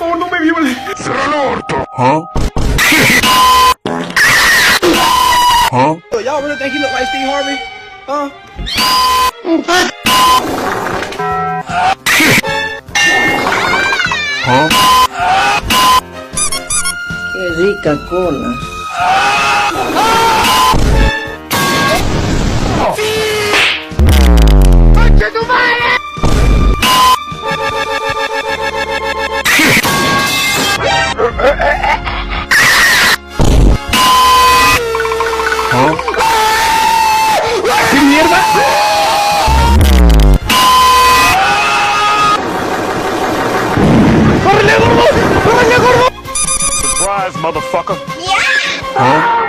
favor, no me viole. ¡Cierra el orto! ¿Ah? ¿Ah? Y'all really think he look like Steve Harvey? Huh? ¿Ah? Qué rica cola. ¡Concha tu madre! ¿Ah? ¿Qué mierda? ¡Córrele, gordo! ¡Córrele, gordo! Surprise, motherfucker. ¿Ah?